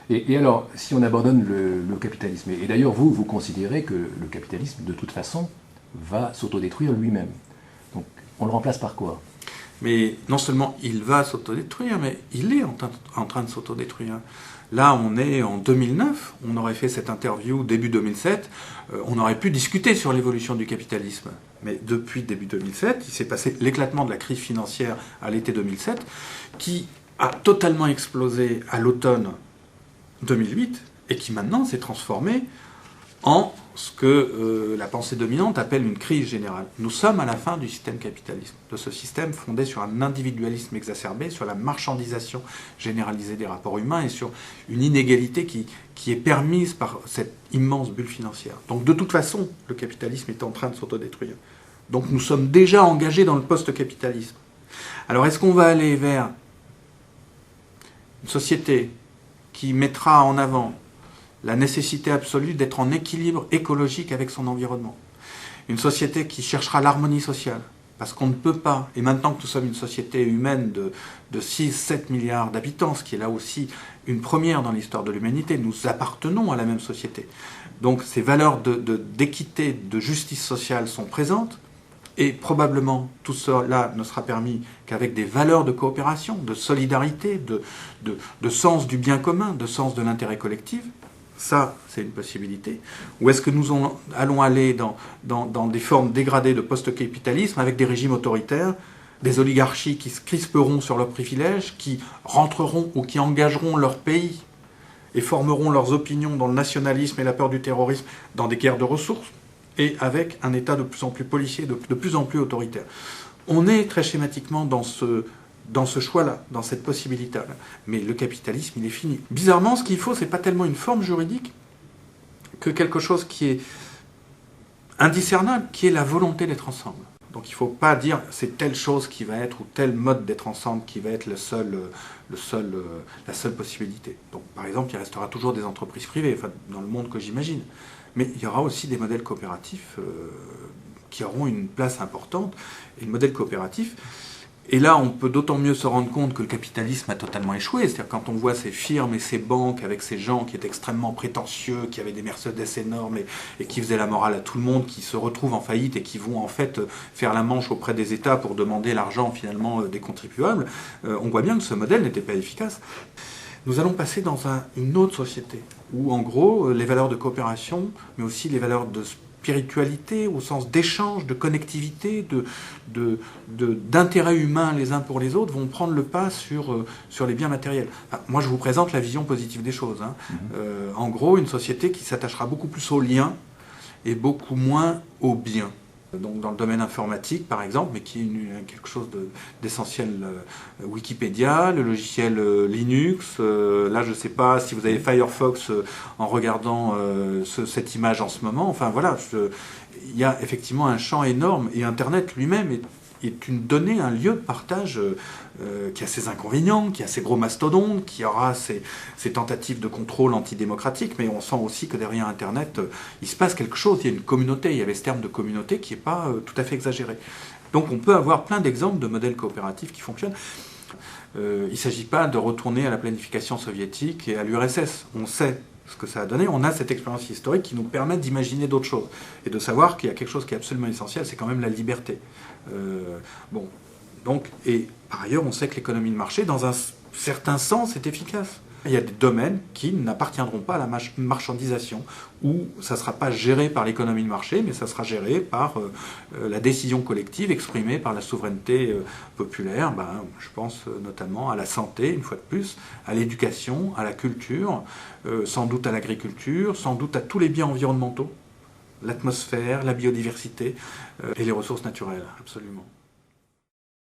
Et alors, si on abandonne le capitalisme, et d'ailleurs vous considérez que le capitalisme, de toute façon, va s'autodétruire lui-même. Donc on le remplace par quoi? Mais non seulement il va s'autodétruire, mais il est en train de s'autodétruire. Là, on est en 2009, on aurait fait cette interview début 2007, on aurait pu discuter sur l'évolution du capitalisme. Mais depuis début 2007, il s'est passé l'éclatement de la crise financière à l'été 2007, qui a totalement explosé à l'automne 2008, et qui maintenant s'est transformé en ce que la pensée dominante appelle une crise générale. Nous sommes à la fin du système capitaliste, de ce système fondé sur un individualisme exacerbé, sur la marchandisation généralisée des rapports humains et sur une inégalité qui est permise par cette immense bulle financière. Donc de toute façon, le capitalisme est en train de s'autodétruire. Donc nous sommes déjà engagés dans le post-capitalisme. Alors est-ce qu'on va aller vers une société qui mettra en avant la nécessité absolue d'être en équilibre écologique avec son environnement. Une société qui cherchera l'harmonie sociale, parce qu'on ne peut pas, et maintenant que nous sommes une société humaine de 6-7 milliards d'habitants, ce qui est là aussi une première dans l'histoire de l'humanité, nous appartenons à la même société. Donc ces valeurs d'équité, de justice sociale sont présentes, et probablement tout cela ne sera permis qu'avec des valeurs de coopération, de solidarité, de sens du bien commun, de sens de l'intérêt collectif. Ça, c'est une possibilité. Ou est-ce que nous allons aller dans des formes dégradées de post-capitalisme avec des régimes autoritaires, des oligarchies qui se crisperont sur leurs privilèges, qui rentreront ou qui engageront leur pays et formeront leurs opinions dans le nationalisme et la peur du terrorisme dans des guerres de ressources, et avec un État de plus en plus policier, de plus en plus autoritaire. On est très schématiquement dans ce choix-là, dans cette possibilité-là. Mais le capitalisme, il est fini. Bizarrement, ce qu'il faut, c'est pas tellement une forme juridique que quelque chose qui est indiscernable, qui est la volonté d'être ensemble. Donc il ne faut pas dire c'est telle chose qui va être, ou tel mode d'être ensemble qui va être la seule possibilité. Donc par exemple, il restera toujours des entreprises privées, enfin, dans le monde que j'imagine. Mais il y aura aussi des modèles coopératifs qui auront une place importante. Et le modèle coopératif, et là on peut d'autant mieux se rendre compte que le capitalisme a totalement échoué. C'est-à-dire quand on voit ces firmes et ces banques avec ces gens qui étaient extrêmement prétentieux, qui avaient des Mercedes énormes et qui faisaient la morale à tout le monde, qui se retrouvent en faillite et qui vont en fait faire la manche auprès des États pour demander l'argent finalement des contribuables, on voit bien que ce modèle n'était pas efficace. Nous allons passer dans une autre société, où en gros, les valeurs de coopération, mais aussi les valeurs de spiritualité, au sens d'échange, de connectivité, d'intérêt humain les uns pour les autres, vont prendre le pas sur les biens matériels. Enfin, moi, je vous présente la vision positive des choses. Hein. En gros, une société qui s'attachera beaucoup plus aux liens et beaucoup moins aux biens. Donc dans le domaine informatique par exemple, mais qui est quelque chose d'essentiel, Wikipédia, le logiciel Linux, là je ne sais pas si vous avez Firefox en regardant cette image en ce moment, enfin voilà, il y a effectivement un champ énorme, et Internet lui-même est une donnée, un lieu de partage qui a ses inconvénients, qui a ses gros mastodontes, qui aura ses tentatives de contrôle antidémocratique, mais on sent aussi que derrière Internet, il se passe quelque chose, il y a une communauté, il y avait ce terme de communauté qui n'est pas tout à fait exagéré. Donc on peut avoir plein d'exemples de modèles coopératifs qui fonctionnent. Il ne s'agit pas de retourner à la planification soviétique et à l'URSS, on sait ce que ça a donné, on a cette expérience historique qui nous permet d'imaginer d'autres choses, et de savoir qu'il y a quelque chose qui est absolument essentiel, c'est quand même la liberté. Et par ailleurs, on sait que l'économie de marché, dans un certain sens, est efficace. Il y a des domaines qui n'appartiendront pas à la marchandisation, où ça ne sera pas géré par l'économie de marché, mais ça sera géré par la décision collective exprimée par la souveraineté populaire. Je pense notamment à la santé, une fois de plus, à l'éducation, à la culture, sans doute à l'agriculture, sans doute à tous les biens environnementaux, l'atmosphère, la biodiversité et les ressources naturelles, absolument.